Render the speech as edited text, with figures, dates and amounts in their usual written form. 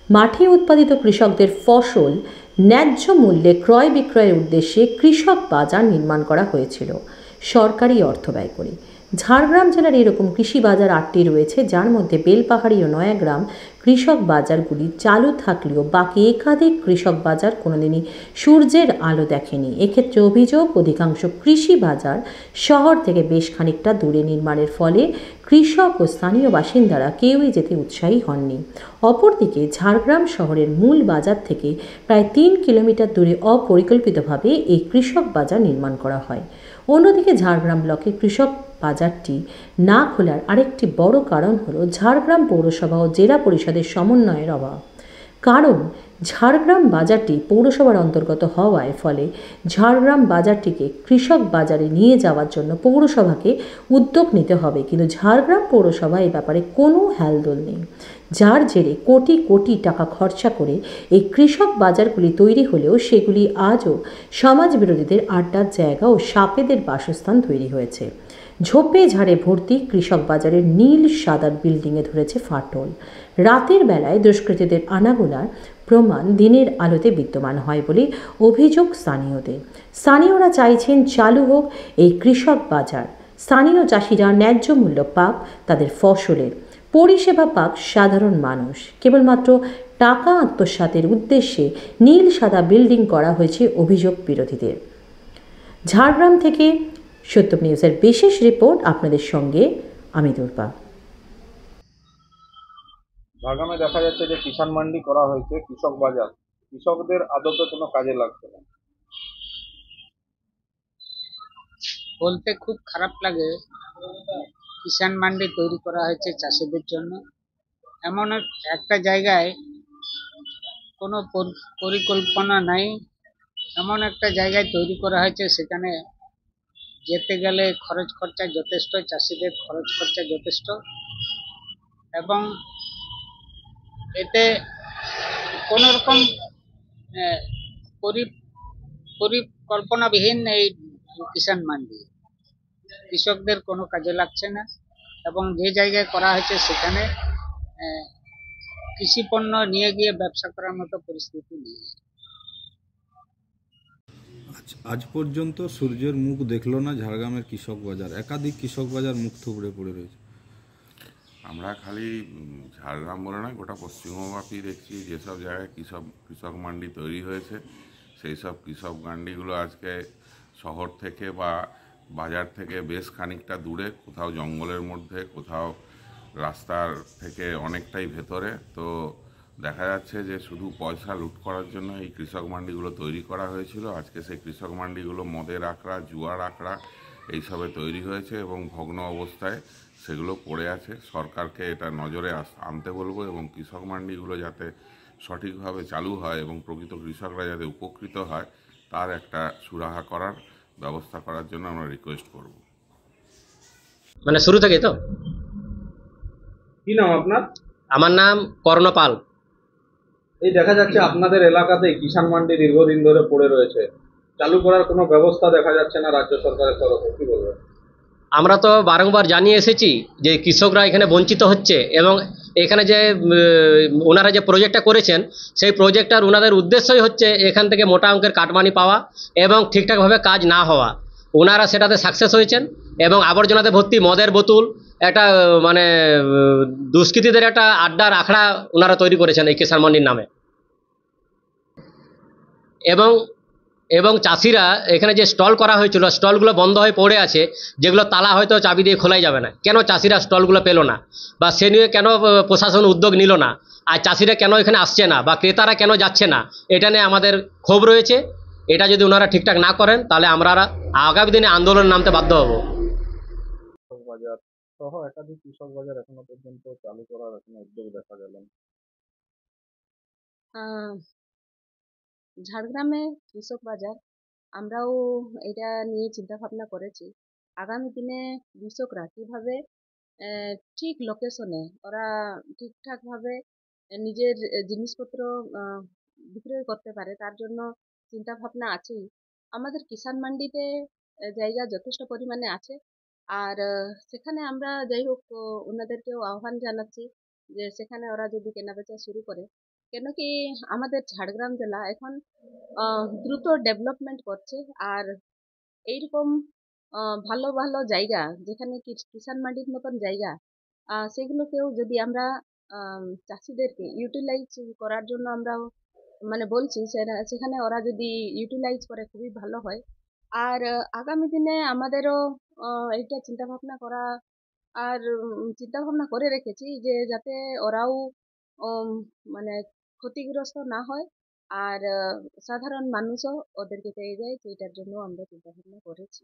মাঠে উৎপাদিত কৃষকদের ফসল ন্যায্য মূল্যে ক্রয় বিক্রয়ের উদ্দেশ্যে কৃষক বাজার নির্মাণ করা হয়েছিল সরকারি অর্থ ব্যয় করে। ঝাড়গ্রাম জেলার এরকম কৃষি বাজার ৮টি রয়েছে, যার মধ্যে বেলপাহাড়ি ও নয়াগ্রাম কৃষক বাজারগুলি চালু থাকলেও বাকি একাধিক কৃষক বাজার কোনোদিনই সূর্যের আলো দেখেনি। এক্ষেত্রে অভিযোগ, অধিকাংশ কৃষি বাজার শহর থেকে বেশ খানিকটা দূরে নির্মাণের ফলে কৃষক ও স্থানীয় বাসিন্দারা কেউই যেতে উৎসাহী হননি। অপরদিকে ঝাড়গ্রাম শহরের মূল বাজার থেকে প্রায় ৩ কিলোমিটার দূরে অপরিকল্পিতভাবে এই কৃষক বাজার নির্মাণ করা হয়। অন্যদিকে ঝাড়গ্রাম ব্লকে কৃষক বাজারটি না খোলার আরেকটি বড় কারণ হলো ঝাড়গ্রাম পৌরসভা ও জেলা পরিষদের সমন্বয়ের অভাব। কারণ ঝাড়গ্রাম বাজারটি পৌরসভার অন্তর্গত হওয়ায় ফলে ঝাড়গ্রাম বাজারটিকে কৃষক বাজারে নিয়ে যাওয়ার জন্য পৌরসভাকে উদ্যোগ নিতে হবে, কিন্তু ঝাড়গ্রাম পৌরসভা এ ব্যাপারে কোনো হেলদোল নেই। যার জেরে কোটি কোটি টাকা খরচা করে এই কৃষক বাজারগুলি তৈরি হলেও সেগুলি আজও সমাজ বিরোধীদের আড্ডার জায়গা ও সাপেদের বাসস্থান তৈরি হয়েছে। ঝোপে ঝাড়ে ভর্তি কৃষক বাজারের নীল সাদা বিল্ডিংয়ে ধরেছে ফাটল। রাতের বেলায় দুষ্কৃতীদের আনাগোনার প্রমাণ দিনের আলোতে বিদ্যমান হয় বলে অভিযোগ স্থানীয়দের। স্থানীয়রা চাইছেন চালু হোক এই কৃষক বাজার, স্থানীয় চাষিরা ন্যায্য মূল্য পাক তাদের ফসলের, পরিষেবা পাক সাধারণ মানুষ। কেবলমাত্র টাকা আত্মসাতের উদ্দেশ্যে নীল সাদা বিল্ডিং করা হয়েছে অভিযোগ বিরোধীদের। ঝাড়গ্রাম থেকে সত্যম নিউজের বিশেষ রিপোর্ট, আপনাদের সঙ্গে আমি দুর্বা। ঝাড়গ্রামে দেখা যাচ্ছে যে কিষাণ মান্ডি করা হয়েছে, কৃষক বাজার কৃষকদের আদতে কোনো কাজে লাগছে না। বলতে খুব খারাপ লাগে, কিষাণ মান্ডি তৈরি করা হয়েছে চাষিদের জন্য। এমন একটা জায়গায় কোনো পরিকল্পনা নাই, এমন একটা জায়গায় তৈরি করা হয়েছে সেখানে যেতে গেলে খরচ খরচা যথেষ্ট, চাষিদের খরচ খরচা যথেষ্ট, এবং এতে কোনো রকম পরিকল্পনাবিহীন এই কিষাণ মান্ডি কৃষকদের কোনো কাজে লাগছে না, এবং যে জায়গায় করা হয়েছে সেখানে কৃষি পণ্য নিয়ে গিয়ে ব্যবসা করার মতো পরিস্থিতি নেই। আজ পর্যন্ত সূর্যের মুখ দেখলো না ঝাড়গ্রামের কৃষক বাজার, একাধিক কৃষক বাজার মুখ থুবড়ে পড়ে রয়েছে। আমরা খালি ঝাড়গ্রাম বলে নয়, গোটা পশ্চিমবঙ্গব্যাপী দেখছি যেসব জায়গায় কৃষক মান্ডি তৈরি হয়েছে সেই সব কৃষক মান্ডিগুলো আজকে শহর থেকে বা বাজার থেকে বেশ খানিকটা দূরে, কোথাও জঙ্গলের মধ্যে, কোথাও রাস্তার থেকে অনেকটাই ভেতরে। তো দেখা যাচ্ছে যে শুধু পয়সা লুট করার জন্য এই কৃষক মান্ডিগুলো তৈরি করা হয়েছিল। আজকে সেই কৃষক মান্ডিগুলো মদের আখড়া, জুয়ার আখড়া এইসবে তৈরি হয়েছে এবং ভগ্ন অবস্থায় সেগুলো পড়ে আছে। সরকারকে এটা নজরে আনতে বলবো এবং কৃষক মান্ডিগুলো যাতে সঠিকভাবে চালু হয় এবং প্রকৃত কৃষকরা যাতে উপকৃত হয় তার একটা সুরাহা করার ব্যবস্থা করার জন্য আমরা রিকোয়েস্ট করব। মানে শুরু থেকে তো? কি নাম আপনার? আমার নাম কর্ণপাল। এই দেখা যাচ্ছে আপনাদের এলাকাতে কিষাণ মান্ডি দীর্ঘদিন ধরে পড়ে রয়েছে, চালু করার কোনো ব্যবস্থা দেখা যাচ্ছে না রাজ্য সরকারের তরফে, কি বলবেন? আমরা তো বারংবার জানিয়ে এসেছি যে কৃষকরা এখানে বঞ্চিত হচ্ছে, এবং এখানে যে ওনারা যে প্রজেক্টটা করেছেন সেই প্রজেক্টটার ওনাদের উদ্দেশ্যই হচ্ছে এখান থেকে মোটা অঙ্কের কাটমানি পাওয়া এবং ঠিকঠাকভাবে কাজ না হওয়া। ওনারা সেটাতে সাকসেস হয়েছেন এবং আবর্জনাতে ভর্তি মদের বোতল, একটা মানে দুষ্কৃতীদের একটা আড্ডার আখড়া ওনারা তৈরি করেছেন এই কিষাণ মান্ডির নামে। এবং চাষিরা এখানে যে স্টল করা হয়েছিল, স্টলগুলো বন্ধ হয়ে পড়ে আছে, যেগুলো তালা হয়তো চাবি দিয়ে খোলাই যাবে না। কেন চাষিরা স্টলগুলো পেল না, বা সে নিয়ে কেন প্রশাসন উদ্যোগ নিল না, আর চাষিরা কেন এখানে আসছে না বা ক্রেতারা কেন যাচ্ছে না, এটা নিয়ে আমাদের ক্ষোভ রয়েছে। এটা যদি ওনারা ঠিকঠাক না করেন তাহলে আমরা আগামী দিনে আন্দোলনে নামতে বাধ্য হব। বাজার সহ একাধিক কৃষক বাজার এখনো পর্যন্ত চালু করার কোনো উদ্যোগ দেখা গেল না। ঝাড়গ্রামে কৃষক বাজার আমরাও এটা নিয়ে চিন্তা ভাবনা করেছি। আগামী দিনে কৃষকরা কিভাবে ঠিক লোকেশনে ওরা ঠিকঠাকভাবে নিজের জিনিসপত্র বিক্রয় করতে পারে, তার জন্য চিন্তা ভাবনা আছেই। আমাদের কিষাণ মান্ডিতে জায়গা যথেষ্ট পরিমাণে আছে, আর সেখানে আমরা যাই হোক ওনাদেরকেও আহ্বান জানাচ্ছি যে সেখানে ওরা যদি কেনাবেচা শুরু করে কেন কি আমাদের ঝাড়গ্রাম জেলা এখন দ্রুত ডেভেলপমেন্ট করছে। আর এইরকম ভালো ভালো জায়গা যেখানে কিষান মান্ডির মতন জায়গা, সেগুলোকেও যদি আমরা চাষিদেরকে ইউটিলাইজ করার জন্য আমরা মানে বলছি, সেখানে ওরা যদি ইউটিলাইজ করে খুবই ভালো হয়। আর আগামী দিনে আমাদেরও এটা চিন্তা ভাবনা করা, আর চিন্তা ভাবনা করে রেখেছি যে যাতে ওরাও উম, মানে ক্ষতিগ্রস্ত না হয়, আর সাধারণ মানুষও ওদেরকে পেয়ে যায়, সেটার জন্য আমরা চিন্তা ভাবনা করেছি।